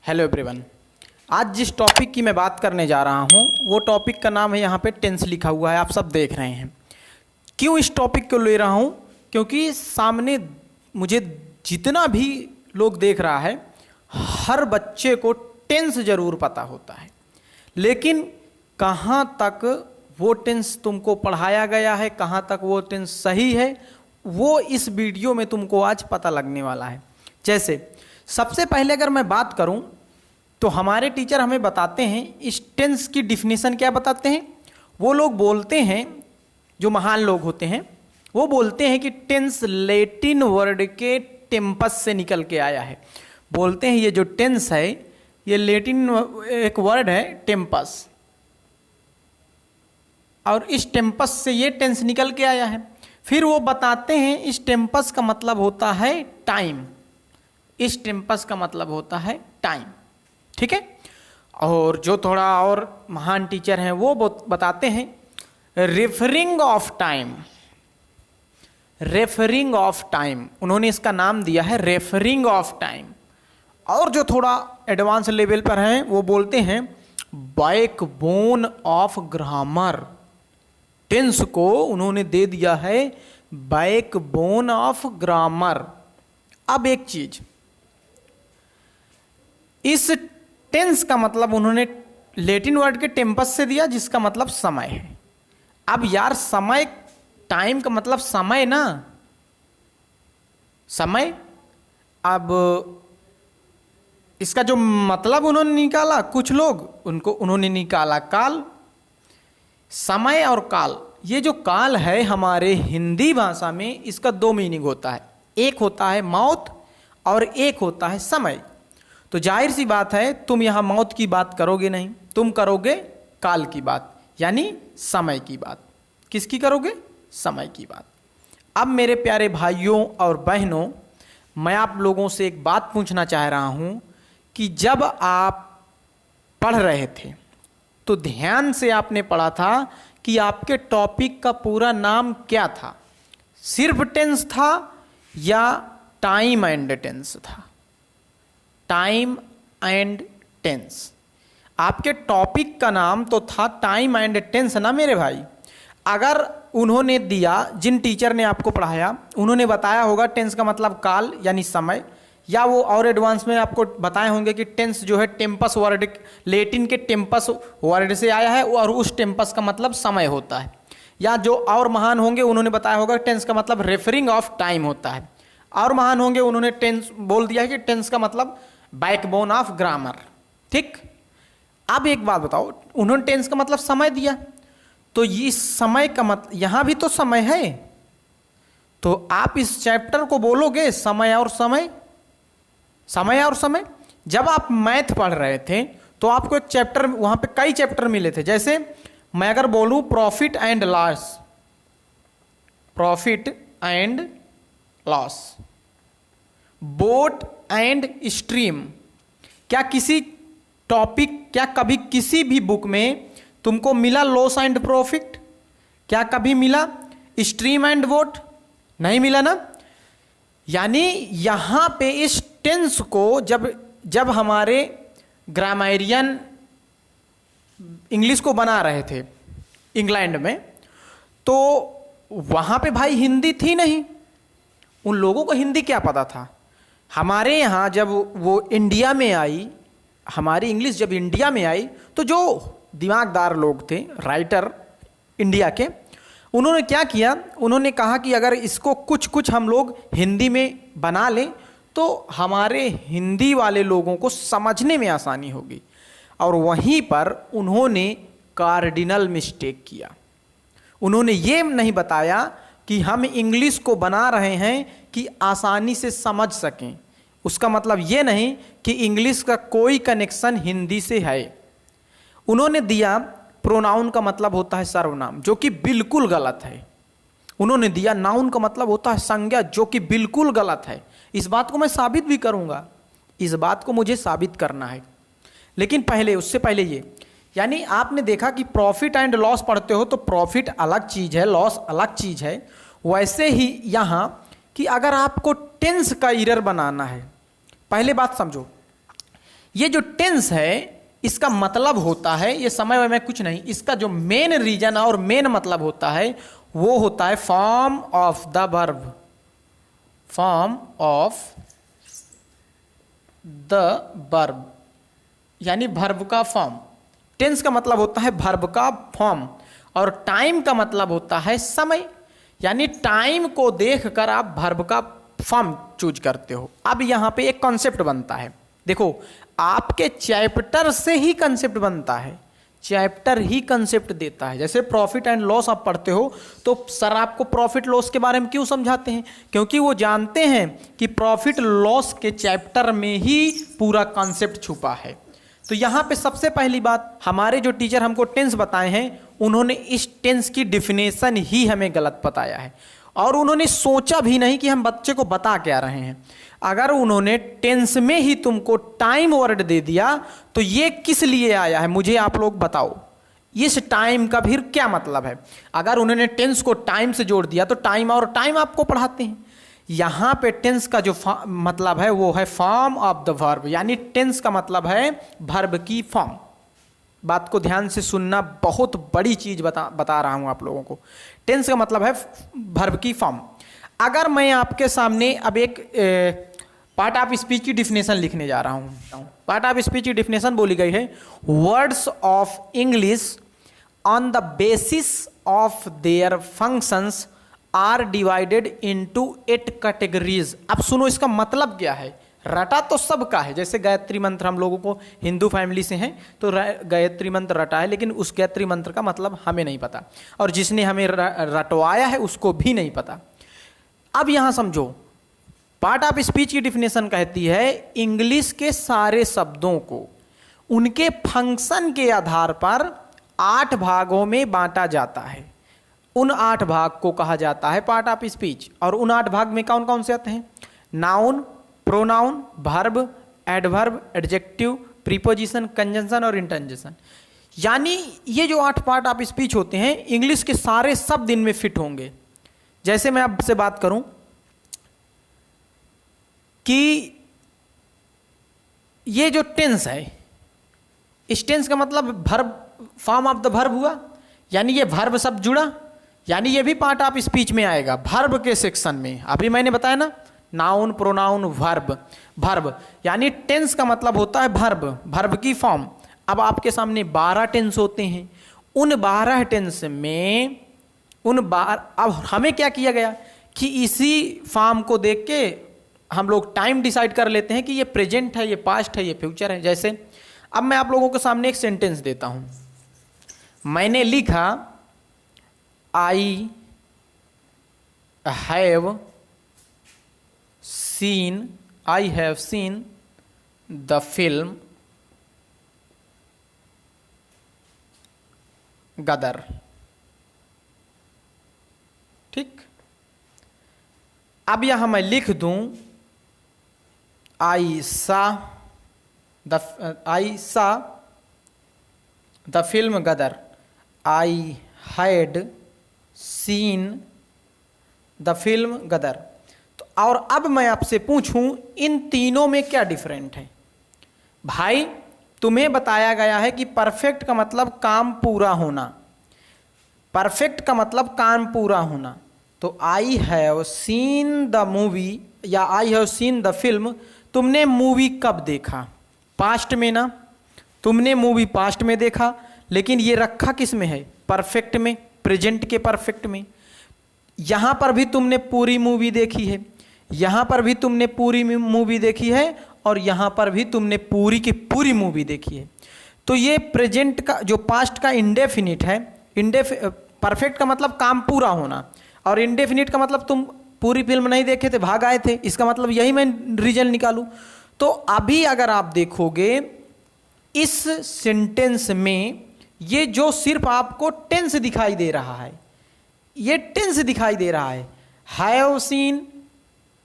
Hello everyone. आज जिस topic की मैं बात करने जा रहा हूँ वो टॉपिक का नाम है, यहाँ पे टेंस लिखा हुआ है, आप सब देख रहे हैं। क्यों इस टॉपिक को ले रहा हूँ? क्योंकि सामने मुझे जितना भी लोग देख रहा है, हर बच्चे को टेंस ज़रूर पता होता है, लेकिन कहाँ तक वो टेंस तुमको पढ़ाया गया है, कहाँ तक वो टेंस सही है, वो इस वीडियो में तुमको आज पता लगने वाला है। जैसे सबसे पहले अगर मैं बात करूं तो हमारे टीचर हमें बताते हैं इस टेंस की डिफिनीशन क्या बताते हैं। वो लोग बोलते हैं, जो महान लोग होते हैं, वो बोलते हैं कि टेंस लैटिन वर्ड के टेम्पस से निकल के आया है। बोलते हैं ये जो टेंस है ये लैटिन एक वर्ड है टेम्पस, और इस टेम्पस से ये टेंस निकल के आया है। फिर वो बताते हैं इस टेम्पस का मतलब होता है टाइम। इस टेम्पस का मतलब होता है टाइम, ठीक है। और जो थोड़ा और महान टीचर हैं वो बताते हैं referring of time. Referring of time, उन्होंने इसका नाम दिया है रेफरिंग ऑफ टाइम। और जो थोड़ा एडवांस लेवल पर हैं वो बोलते हैं बैकबोन ऑफ ग्रामर। टेंस को उन्होंने दे दिया है बैकबोन ऑफ ग्रामर। अब एक चीज, इस टेंस का मतलब उन्होंने लैटिन वर्ड के टेम्पस से दिया, जिसका मतलब समय है। अब यार समय, टाइम का मतलब समय ना, समय। अब इसका जो मतलब उन्होंने निकाला, कुछ लोग उन्होंने निकाला काल। समय और काल, ये जो काल है हमारे हिंदी भाषा में इसका दो मीनिंग होता है, एक होता है मौत और एक होता है समय। तो जाहिर सी बात है तुम यहाँ मौत की बात करोगे नहीं, तुम करोगे काल की बात, यानी समय की बात। किसकी करोगे? समय की बात। अब मेरे प्यारे भाइयों और बहनों, मैं आप लोगों से एक बात पूछना चाह रहा हूँ कि जब आप पढ़ रहे थे तो ध्यान से आपने पढ़ा था कि आपके टॉपिक का पूरा नाम क्या था? सिर्फ टेंस था या टाइम एंड टेंस था? Time and tense. आपके टॉपिक का नाम तो था टाइम एंड टेंस ना मेरे भाई। अगर उन्होंने दिया, जिन टीचर ने आपको पढ़ाया उन्होंने बताया होगा टेंस का मतलब काल यानी समय, या वो और एडवांस में आपको बताए होंगे कि टेंस जो है टेम्पस वर्ड, लैटिन के टेम्पस वर्ड से आया है और उस टेम्पस का मतलब समय होता है। या जो और महान होंगे उन्होंने बताया होगा टेंस का मतलब रेफरिंग ऑफ टाइम होता है। और महान होंगे उन्होंने टेंस बोल दिया है कि टेंस का मतलब बैकबोन ऑफ ग्रामर, ठीक। अब एक बात बताओ, उन्होंने टेंस का मतलब समय दिया, तो ये समय का मतलब यहां भी तो समय है, तो आप इस चैप्टर को बोलोगे समय और समय, समय और समय। जब आप मैथ पढ़ रहे थे तो आपको एक चैप्टर, वहां पे कई चैप्टर मिले थे। जैसे मैं अगर बोलूं profit and loss, profit and loss, boat and stream, क्या किसी टॉपिक, क्या कभी किसी भी बुक में तुमको मिला लॉस एंड प्रॉफिट? क्या कभी मिला स्ट्रीम एंड बोट? नहीं मिला ना। यानी यहां पे इस टेंस को जब हमारे ग्रामरियन इंग्लिश को बना रहे थे इंग्लैंड में, तो वहां पे भाई हिंदी थी नहीं। उन लोगों को हिंदी क्या पता था? हमारे यहाँ जब वो इंडिया में आई, हमारी इंग्लिश जब इंडिया में आई, तो जो दिमागदार लोग थे, राइटर इंडिया के, उन्होंने क्या किया, उन्होंने कहा कि अगर इसको कुछ कुछ हम लोग हिंदी में बना लें तो हमारे हिंदी वाले लोगों को समझने में आसानी होगी। और वहीं पर उन्होंने कार्डिनल मिस्टेक किया। उन्होंने ये नहीं बताया कि हम इंग्लिश को बना रहे हैं कि आसानी से समझ सकें। उसका मतलब ये नहीं कि इंग्लिश का कोई कनेक्शन हिंदी से है। उन्होंने दिया प्रोनाउन का मतलब होता है सर्वनाम, जो कि बिल्कुल गलत है। उन्होंने दिया नाउन का मतलब होता है संज्ञा, जो कि बिल्कुल गलत है। इस बात को मैं साबित भी करूंगा, इस बात को मुझे साबित करना है। लेकिन पहले, उससे पहले ये, यानी आपने देखा कि प्रॉफिट एंड लॉस पढ़ते हो तो प्रॉफिट अलग चीज है, लॉस अलग चीज है। वैसे ही यहां कि अगर आपको टेंस का एरर बनाना है, पहले बात समझो, ये जो टेंस है इसका मतलब होता है, ये समय में कुछ नहीं, इसका जो मेन रीजन और मेन मतलब होता है वो होता है form of the verb, form of the verb, यानी वर्ब का फॉर्म। टेंस का मतलब होता है वर्ब का फॉर्म, और टाइम का मतलब होता है समय, यानी टाइम को देखकर आप वर्ब का फॉर्म चूज करते हो। अब यहां पे एक कॉन्सेप्ट बनता है, देखो आपके चैप्टर से ही कंसेप्ट बनता है, चैप्टर ही कंसेप्ट देता है। जैसे प्रॉफिट एंड लॉस आप पढ़ते हो तो सर आपको प्रॉफिट लॉस के बारे में क्यों समझाते हैं, क्योंकि वो जानते हैं कि प्रॉफिट लॉस के चैप्टर में ही पूरा कंसेप्ट छुपा है। तो यहाँ पे सबसे पहली बात, हमारे जो टीचर हमको टेंस बताए हैं उन्होंने इस टेंस की डिफिनेशन ही हमें गलत बताया है, और उन्होंने सोचा भी नहीं कि हम बच्चे को बता क्या रहे हैं। अगर उन्होंने टेंस में ही तुमको टाइम वर्ड दे दिया तो ये किस लिए आया है मुझे आप लोग बताओ, इस टाइम का फिर क्या मतलब है। अगर उन्होंने टेंस को टाइम से जोड़ दिया तो टाइम और टाइम आपको पढ़ाते हैं। यहाँ पे टेंस का जो मतलब है वो है फॉर्म ऑफ द वर्ब, यानी टेंस का मतलब है वर्ब की फॉर्म। बात को ध्यान से सुनना, बहुत बड़ी चीज बता रहा हूं आप लोगों को। टेंस का मतलब है वर्ब की फॉर्म। अगर मैं आपके सामने अब एक पार्ट ऑफ स्पीच की डिफिनेशन लिखने जा रहा हूं, पार्ट ऑफ स्पीच की डिफिनेशन बोली गई है, words of English on the basis of their functions are divided into 8 categories. अब सुनो इसका मतलब क्या है। रटा तो सबका है, जैसे गायत्री मंत्र हम लोगों को हिंदू फैमिली से हैं तो गायत्री मंत्र रटा है, लेकिन उस गायत्री मंत्र का मतलब हमें नहीं पता, और जिसने हमें रटवाया है उसको भी नहीं पता। अब यहां समझो, पार्ट ऑफ स्पीच की डिफिनेशन कहती है इंग्लिश के सारे शब्दों को उनके फंक्शन के आधार पर 8 भागों में बांटा जाता है। उन 8 भाग को कहा जाता है पार्ट ऑफ स्पीच, और उन 8 भाग में कौन कौन से आते हैं, noun, pronoun, verb, adverb, adjective, preposition, conjunction और इंटरजेक्शन। यानी ये जो 8 पार्ट ऑफ स्पीच होते हैं इंग्लिश के सारे शब्द इनमें फिट होंगे। जैसे मैं आपसे बात करूं कि ये जो टेंस है, इस टेंस का मतलब verb, form of the verb हुआ, यानी ये वर्ब शब्द जुड़ा, यानी ये भी पार्ट ऑफ स्पीच में आएगा वर्ब के सेक्शन में। अभी मैंने बताया ना, नाउन, प्रोनाउन, वर्ब, वर्ब, यानी टेंस का मतलब होता है वर्ब, वर्ब की फॉर्म। अब आपके सामने 12 टेंस होते हैं, उन 12 टेंस में अब हमें क्या किया गया कि इसी फॉर्म को देख के हम लोग टाइम डिसाइड कर लेते हैं कि ये प्रेजेंट है, ये पास्ट है, ये फ्यूचर है। जैसे अब मैं आप लोगों के सामने एक सेंटेंस देता हूं, मैंने लिखा I have seen the film Gadar. ठीक, अब यहां मैं लिख दूं I saw the film Gadar, I had seen the film Gadar. तो और अब मैं आपसे पूछूं इन तीनों में क्या डिफरेंट है। भाई तुम्हें बताया गया है कि परफेक्ट का मतलब काम पूरा होना, परफेक्ट का मतलब काम पूरा होना। तो I have seen the movie या I have seen the film, तुमने मूवी कब देखा, पास्ट में ना, तुमने मूवी पास्ट में देखा, लेकिन ये रखा किस में है, परफेक्ट में, प्रेजेंट के परफेक्ट में। यहां पर भी तुमने पूरी मूवी देखी है, यहां पर भी तुमने पूरी मूवी देखी है, और यहां पर भी तुमने पूरी की पूरी मूवी देखी है। तो ये प्रेजेंट का जो पास्ट का इंडेफिनिट है, परफेक्ट का मतलब काम पूरा होना, और इंडेफिनिट का मतलब तुम पूरी फिल्म नहीं देखे थे, भाग आए थे, इसका मतलब यही मैं रीजन निकालूं। तो अभी अगर आप देखोगे इस सेंटेंस में ये जो सिर्फ आपको टेंस दिखाई दे रहा है, ये टेंस दिखाई दे रहा है, हैव सीन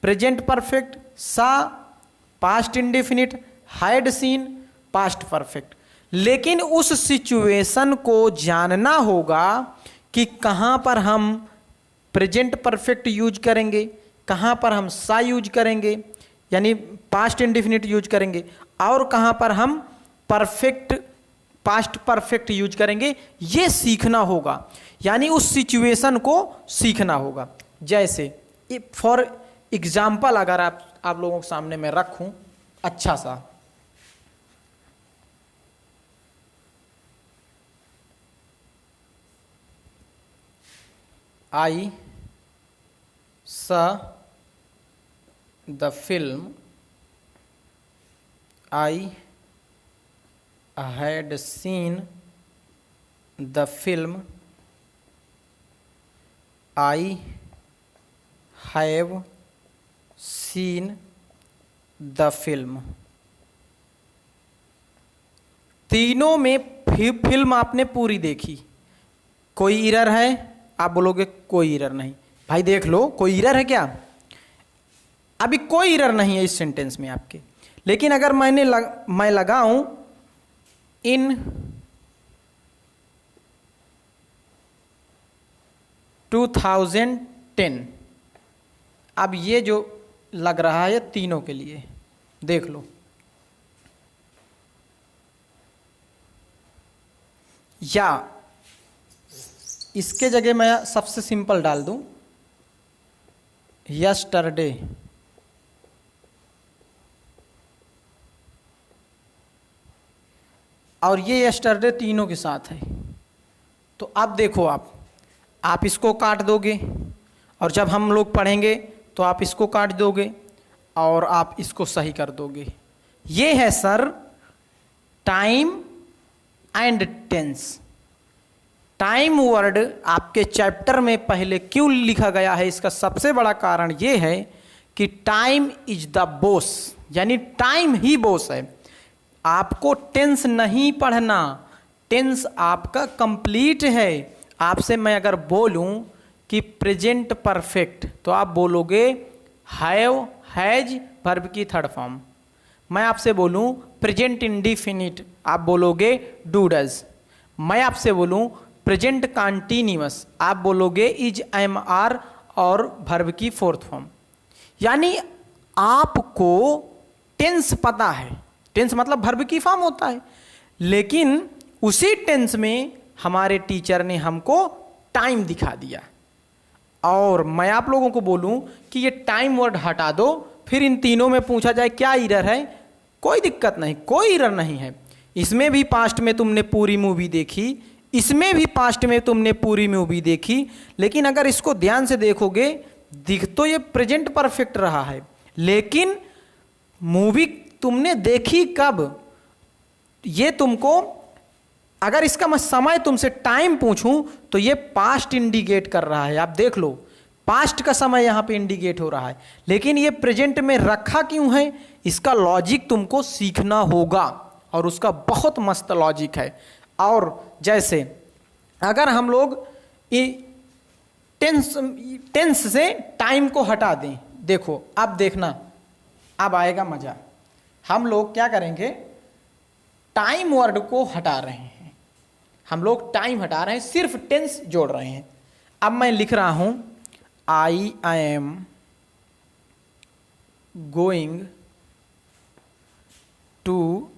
प्रेजेंट परफेक्ट, सा past indefinite, had seen past perfect. लेकिन उस सिचुएशन को जानना होगा कि कहां पर हम प्रेजेंट परफेक्ट यूज करेंगे, कहां पर हम सा यूज करेंगे, यानी पास्ट इंडेफिनिट यूज करेंगे, और कहाँ पर हम परफेक्ट पास्ट परफेक्ट यूज करेंगे, ये सीखना होगा, यानी उस सिचुएशन को सीखना होगा। जैसे फॉर एग्जाम्पल अगर आप लोगों के सामने मैं रखूं अच्छा सा, I saw the film, I had seen the film, I have seen the film। तीनों में फिल्म आपने पूरी देखी, कोई इरर है? आप बोलोगे कोई इरर नहीं। भाई देख लो, कोई इरर है क्या? अभी कोई इरर नहीं है इस सेंटेंस में आपके। लेकिन अगर मैं लगाऊं इन 2010, अब ये जो लग रहा है तीनों के लिए, देख लो, या इसके जगह मैं सबसे सिंपल डाल दूं यस्टरडे, और ये यस्टरडे तीनों के साथ है। तो अब देखो, आप इसको काट दोगे, और जब हम लोग पढ़ेंगे तो आप इसको काट दोगे और आप इसको सही कर दोगे। ये है sir time and tense. Time word आपके चैप्टर में पहले क्यों लिखा गया है, इसका सबसे बड़ा कारण ये है कि टाइम इज द बॉस, यानी टाइम ही बॉस है। आपको टेंस नहीं पढ़ना, टेंस आपका कंप्लीट है। आपसे मैं अगर बोलूं कि प्रेजेंट परफेक्ट, तो आप बोलोगे हैव, हैज, वर्ब की थर्ड फॉर्म। मैं आपसे बोलूं प्रेजेंट इंडिफिनिट, आप बोलोगे डू डज। मैं आपसे बोलूं प्रेजेंट कंटीन्यूअस, आप बोलोगे इज, एम, आर और वर्ब की फोर्थ फॉर्म। यानी आपको टेंस पता है, टेंस मतलब वर्ब की फॉर्म होता है, लेकिन उसी टेंस में हमारे टीचर ने हमको टाइम दिखा दिया। और मैं आप लोगों को बोलूं कि ये टाइम वर्ड हटा दो, फिर इन तीनों में पूछा जाए क्या इरर है, कोई दिक्कत नहीं, कोई इरर नहीं है। इसमें भी पास्ट में तुमने पूरी मूवी देखी, इसमें भी पास्ट में तुमने पूरी मूवी देखी, लेकिन अगर इसको ध्यान से देखोगे दिख तो ये प्रेजेंट परफेक्ट रहा है, लेकिन मूवी तुमने देखी कब, ये तुमको, अगर इसका मैं समय तुमसे टाइम पूछूं तो ये पास्ट इंडिकेट कर रहा है। आप देख लो, पास्ट का समय यहां पे इंडिकेट हो रहा है, लेकिन ये प्रेजेंट में रखा क्यों है, इसका लॉजिक तुमको सीखना होगा, और उसका बहुत मस्त लॉजिक है। और जैसे अगर हम लोग टेंस से टाइम को हटा दें, देखो अब देखना, अब आएगा मजा। हम लोग क्या करेंगे, टाइम वर्ड को हटा रहे हैं, हम लोग टाइम हटा रहे हैं, सिर्फ टेंस जोड़ रहे हैं। अब मैं लिख रहा हूं I am going to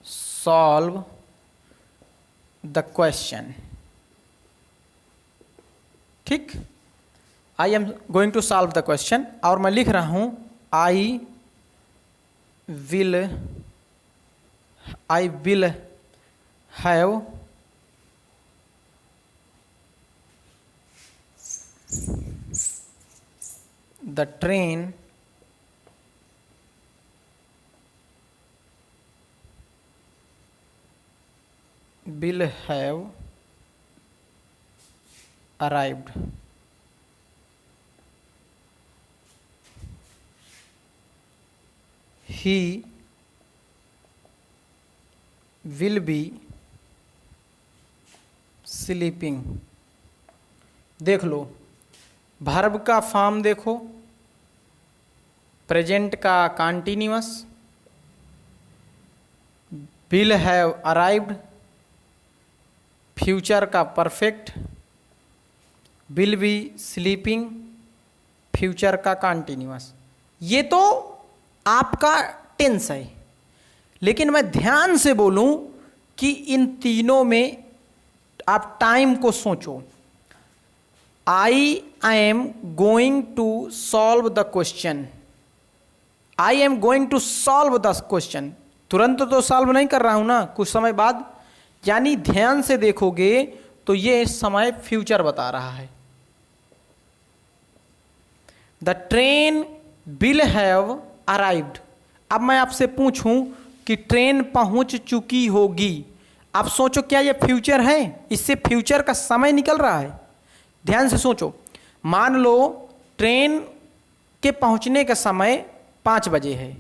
solve the question, ठीक, I am going to solve the question, और मैं लिख रहा हूं I will have the train will have arrived। He will be sleeping। देख लो, वर्ब का फॉर्म देखो, प्रेजेंट का continuous, will have arrived, future का perfect, will be sleeping, future का कंटीन्यूअस। ये तो आपका टेंस है। लेकिन मैं ध्यान से बोलूं कि इन तीनों में आप टाइम को सोचो। I am going to solve the question, I am going to solve the question, तुरंत तो सॉल्व नहीं कर रहा हूं ना, कुछ समय बाद। यानी ध्यान से देखोगे तो ये समय फ्यूचर बता रहा है। The train will have arrived. अब मैं आपसे पूछूं कि ट्रेन पहुंच चुकी होगी, आप सोचो क्या ये फ्यूचर है? इससे फ्यूचर का समय निकल रहा है। ध्यान से सोचो, मान लो ट्रेन के पहुंचने का समय 5 बजे है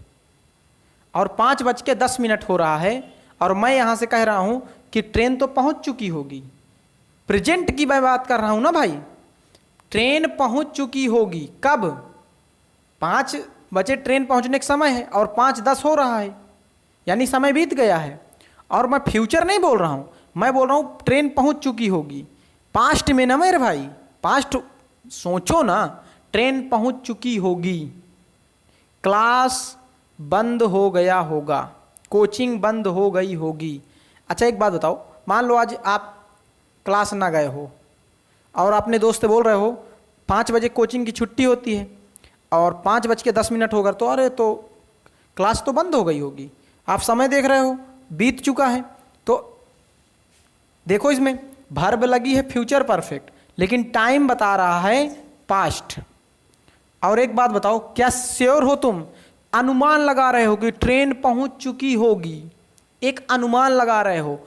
और 5:10 हो रहा है, और मैं यहां से कह रहा हूं कि ट्रेन तो पहुंच चुकी होगी। प्रेजेंट की मैं बात कर रहा हूं ना भाई, ट्रेन पहुंच चुकी होगी कब? 5 बजे ट्रेन पहुंचने का समय है और 5:10 हो रहा है, यानी समय बीत गया है। और मैं फ्यूचर नहीं बोल रहा हूं, मैं बोल रहा हूं ट्रेन पहुंच चुकी होगी। पास्ट में ना मेरे भाई, पास्ट सोचो ना, ट्रेन पहुंच चुकी होगी, क्लास बंद हो गया होगा, कोचिंग बंद हो गई होगी। अच्छा एक बात बताओ, मान लो आज आप क्लास ना गए हो और अपने दोस्त से बोल रहे हो 5 बजे कोचिंग की छुट्टी होती है और 5:10 होगा, तो अरे तो क्लास तो बंद हो गई होगी। आप समय देख रहे हो, बीत चुका है। तो देखो इसमें वर्ब लगी है फ्यूचर परफेक्ट, लेकिन टाइम बता रहा है पास्ट। और एक बात बताओ, क्या श्योर हो तुम? अनुमान लगा रहे हो कि ट्रेन पहुंच चुकी होगी, एक अनुमान लगा रहे हो।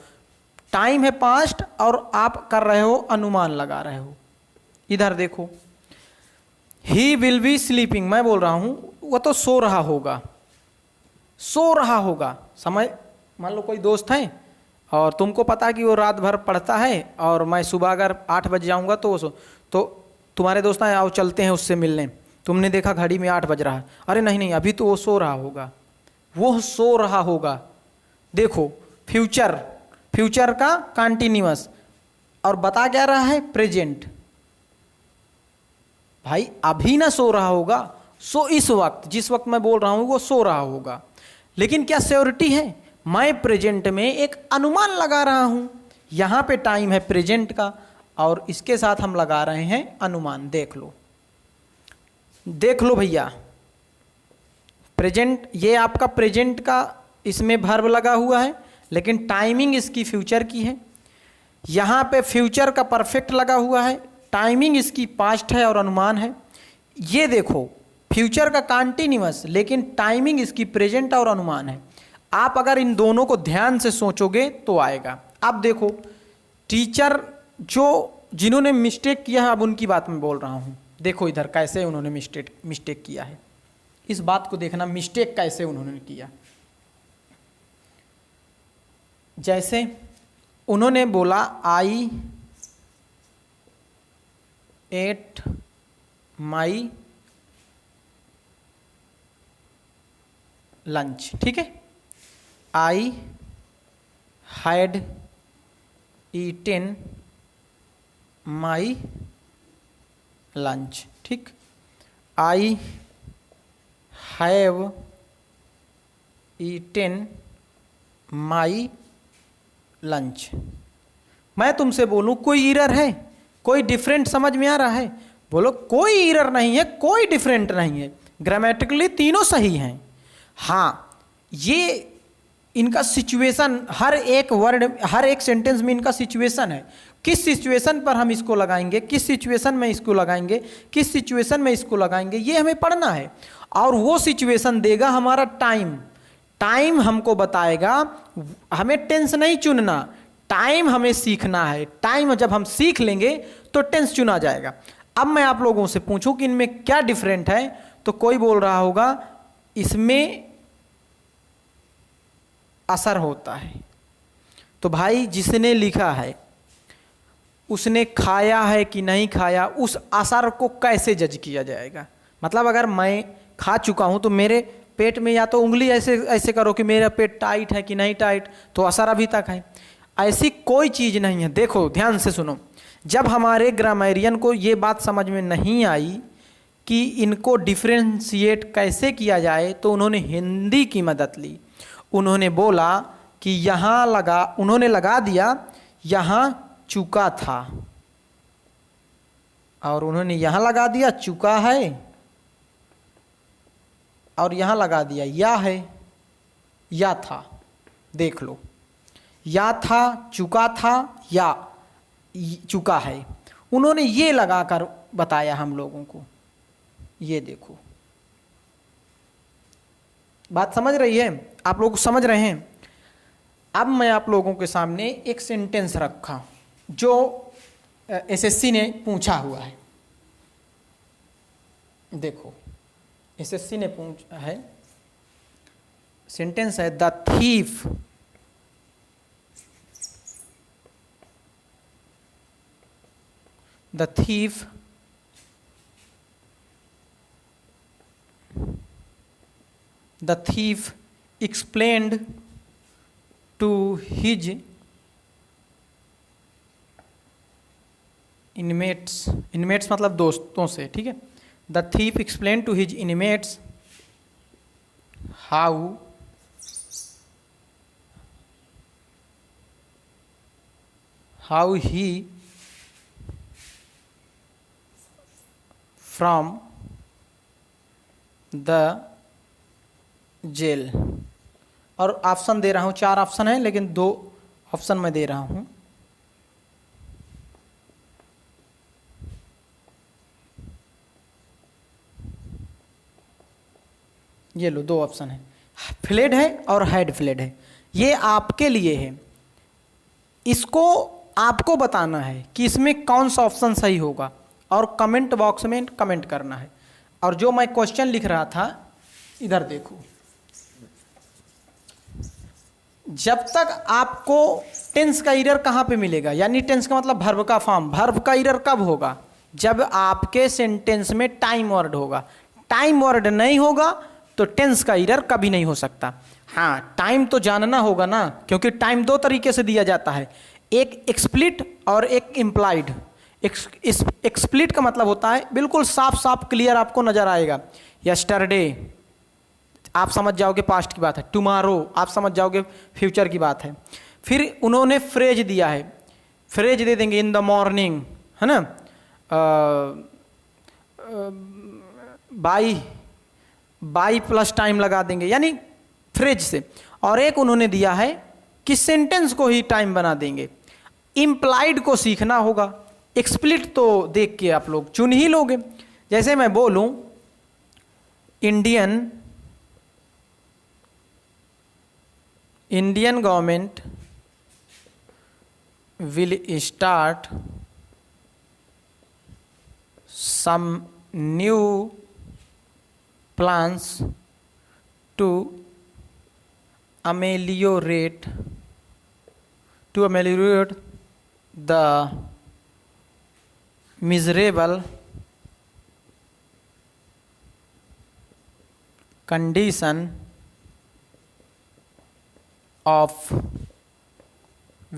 टाइम है पास्ट और आप कर रहे हो अनुमान लगा रहे हो। इधर देखो, ही विल बी स्लीपिंग, मैं बोल रहा हूं वो तो सो रहा होगा, सो रहा होगा। समय, मान लो कोई दोस्त है और तुमको पता कि वो रात भर पढ़ता है और मैं सुबह अगर 8 बजे जाऊंगा तो वो तो तुम्हारे दोस्त हैं, आओ चलते हैं उससे मिलने। तुमने देखा घड़ी में 8 बज रहा है, अरे नहीं नहीं अभी तो वो सो रहा होगा, वो सो रहा होगा। देखो फ्यूचर, फ्यूचर का कंटिन्यूअस, और बता क्या रहा है? प्रेजेंट। भाई अभी ना सो रहा होगा, सो इस वक्त, जिस वक्त मैं बोल रहा हूं वो सो रहा होगा। लेकिन क्या श्योरिटी है? मैं प्रेजेंट में एक अनुमान लगा रहा हूं। यहां पे टाइम है प्रेजेंट का और इसके साथ हम लगा रहे हैं अनुमान। देख लो, देख लो भैया, प्रेजेंट, ये आपका प्रेजेंट का इसमें वर्ब लगा हुआ है, लेकिन टाइमिंग इसकी फ्यूचर की है। यहां पे फ्यूचर का परफेक्ट लगा हुआ है, टाइमिंग इसकी पास्ट है और अनुमान है। ये देखो फ्यूचर का कंटिन्यूअस, लेकिन टाइमिंग इसकी प्रेजेंट और अनुमान है। आप अगर इन दोनों को ध्यान से सोचोगे तो आएगा। अब देखो टीचर जो जिन्होंने मिस्टेक किया है, अब उनकी बात मैं बोल रहा हूं। देखो इधर कैसे उन्होंने मिस्टेक किया है, इस बात को देखना, मिस्टेक कैसे उन्होंने किया। जैसे उन्होंने बोला आई एट माई लंच, ठीक है। I had eaten my lunch, ठीक। I have eaten my lunch. मैं तुमसे बोलूं कोई एरर है, कोई डिफरेंट समझ में आ रहा है? बोलो कोई एरर नहीं है, कोई डिफरेंट नहीं है, ग्रामेटिकली तीनों सही हैं। हाँ, ये इनका सिचुएशन, हर एक वर्ड, हर एक सेंटेंस में इनका सिचुएशन है। किस सिचुएशन पर हम इसको लगाएंगे, किस सिचुएशन में इसको लगाएंगे, किस सिचुएशन में इसको लगाएंगे, ये हमें पढ़ना है। और वो सिचुएशन देगा हमारा टाइम, टाइम हमको बताएगा। हमें टेंस नहीं चुनना, टाइम हमें सीखना है। टाइम जब हम सीख लेंगे तो टेंस चुना जाएगा। अब मैं आप लोगों से पूछूं कि इनमें क्या डिफरेंट है, तो कोई बोल रहा होगा इसमें असर होता है। तो भाई जिसने लिखा है उसने खाया है कि नहीं खाया, उस असर को कैसे जज किया जाएगा? मतलब अगर मैं खा चुका हूं तो मेरे पेट में या तो उंगली ऐसे ऐसे करो कि मेरा पेट टाइट है कि नहीं टाइट, तो असर अभी तक है। ऐसी कोई चीज़ नहीं है। देखो ध्यान से सुनो, जब हमारे ग्रामरियन को ये बात समझ में नहीं आई कि इनको डिफ्रेंशिएट कैसे किया जाए, तो उन्होंने हिंदी की मदद ली। उन्होंने बोला कि उन्होंने लगा दिया यहाँ चुका था, और उन्होंने यहाँ लगा दिया चुका है, और यहाँ लगा दिया या है, या था। देख लो, या था, चुका था, या चुका है। उन्होंने ये लगाकर बताया हम लोगों को। ये देखो, बात समझ रही है? आप लोग समझ रहे हैं? अब मैं आप लोगों के सामने एक सेंटेंस रखा जो एसएससी ने पूछा हुआ है। देखो, एसएससी ने पूछा है, सेंटेंस है the thief explained to his inmates मतलब दोस्तों से, ठीक है। The thief explain to his inmates how he from the jail। और ऑप्शन दे रहा हूँ, 4 ऑप्शन है, लेकिन 2 ऑप्शन मैं दे रहा हूँ। ये लो, 2 ऑप्शन है, फ्लेड है और हेड फ्लेड है। ये आपके लिए है, इसको आपको बताना है कि इसमें कौन सा ऑप्शन सही होगा, और कमेंट बॉक्स में कमेंट करना है। और जो मैं क्वेश्चन लिख रहा था, इधर देखो, जब तक आपको टेंस का एरर कहाँ पे मिलेगा, यानी टेंस का मतलब वर्ब का फॉर्म। वर्ब का एरर कब होगा? जब आपके सेंटेंस में टाइम वर्ड होगा। टाइम वर्ड नहीं होगा तो टेंस का एरर कभी नहीं हो सकता। हाँ, टाइम तो जानना होगा ना, क्योंकि टाइम 2 तरीके से दिया जाता है, एक एक्सप्लिट और एक इम्प्लाइड। एक्सप्लिट का मतलब होता है बिल्कुल साफ साफ क्लियर आपको नजर आएगा। यस्टरडे आप समझ जाओगे पास्ट की बात है, टुमारो आप समझ जाओगे फ्यूचर की बात है। फिर उन्होंने फ्रेज दिया है, फ्रेज दे देंगे इन द मॉर्निंग, है ना, बाई प्लस टाइम लगा देंगे, यानी फ्रेज से। और एक उन्होंने दिया है कि सेंटेंस को ही टाइम बना देंगे। इम्प्लाइड को सीखना होगा, एक्सप्लिट तो देख के आप लोग चुन ही लोगे। जैसे मैं बोलूं Indian government will start some new plans to ameliorate the miserable condition of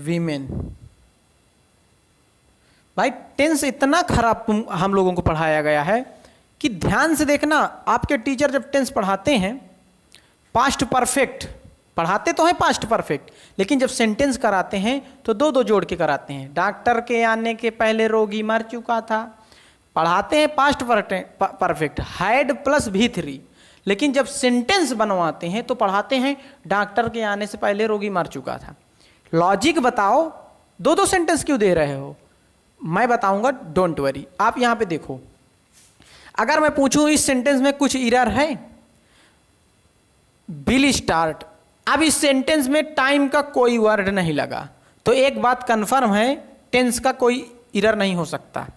women। भाई टेंस इतना खराब हम लोगों को पढ़ाया गया है कि ध्यान से देखना। आपके टीचर जब टेंस पढ़ाते हैं, पास्ट परफेक्ट पढ़ाते तो हैं, पास्ट परफेक्ट, लेकिन जब सेंटेंस कराते हैं तो 2-2 जोड़ के कराते हैं। डॉक्टर के आने के पहले रोगी मर चुका था, पढ़ाते हैं past perfect, had plus V3। लेकिन जब सेंटेंस बनवाते हैं तो पढ़ाते हैं डॉक्टर के आने से पहले रोगी मर चुका था। लॉजिक बताओ, 2-2 सेंटेंस क्यों दे रहे हो? मैं बताऊंगा, डोंट वरी। आप यहां पे देखो, अगर मैं पूछूं इस सेंटेंस में कुछ एरर है, विल स्टार्ट, अब इस सेंटेंस में टाइम का कोई वर्ड नहीं लगा, तो एक बात कंफर्म है, टेंस का कोई एरर नहीं हो सकता।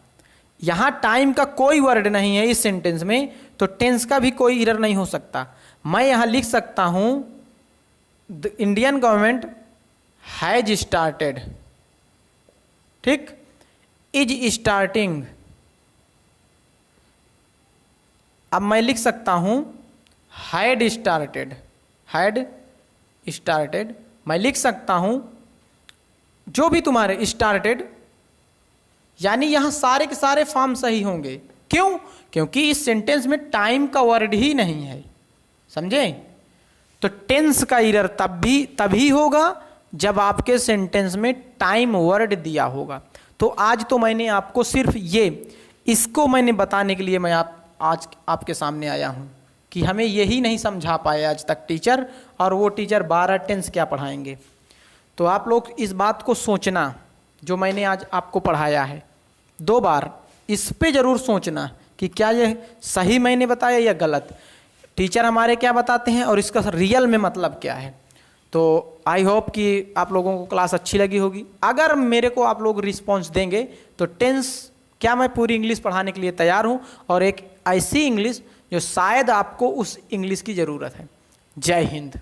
यहां टाइम का कोई वर्ड नहीं है इस सेंटेंस में, तो टेंस का भी कोई एरर नहीं हो सकता। मैं यहां लिख सकता हूं the Indian government has started, ठीक, इज स्टार्टिंग। अब मैं लिख सकता हूं हैड स्टार्टेड, मैं लिख सकता हूं जो भी तुम्हारे स्टार्टेड, यानी यहां सारे के सारे फॉर्म सही होंगे। क्यों? क्योंकि इस सेंटेंस में टाइम का वर्ड ही नहीं है, समझे? तो टेंस का एरर तभी होगा जब आपके सेंटेंस में टाइम वर्ड दिया होगा। तो आज तो मैंने आपको सिर्फ इसको मैंने बताने के लिए मैं आज आपके सामने आया हूँ कि हमें यही नहीं समझा पाए आज तक टीचर, और वो टीचर 12 टेंस क्या पढ़ाएंगे। तो आप लोग इस बात को सोचना, जो मैंने आज आपको पढ़ाया है 2 बार, इस पे ज़रूर सोचना कि क्या ये सही मैंने बताया या गलत, टीचर हमारे क्या बताते हैं और इसका रियल में मतलब क्या है। तो आई होप कि आप लोगों को क्लास अच्छी लगी होगी। अगर मेरे को आप लोग रिस्पॉन्स देंगे तो टेंस क्या मैं पूरी इंग्लिश पढ़ाने के लिए तैयार हूँ, और एक ऐसी इंग्लिश जो शायद आपको उस इंग्लिश की ज़रूरत है। जय हिंद।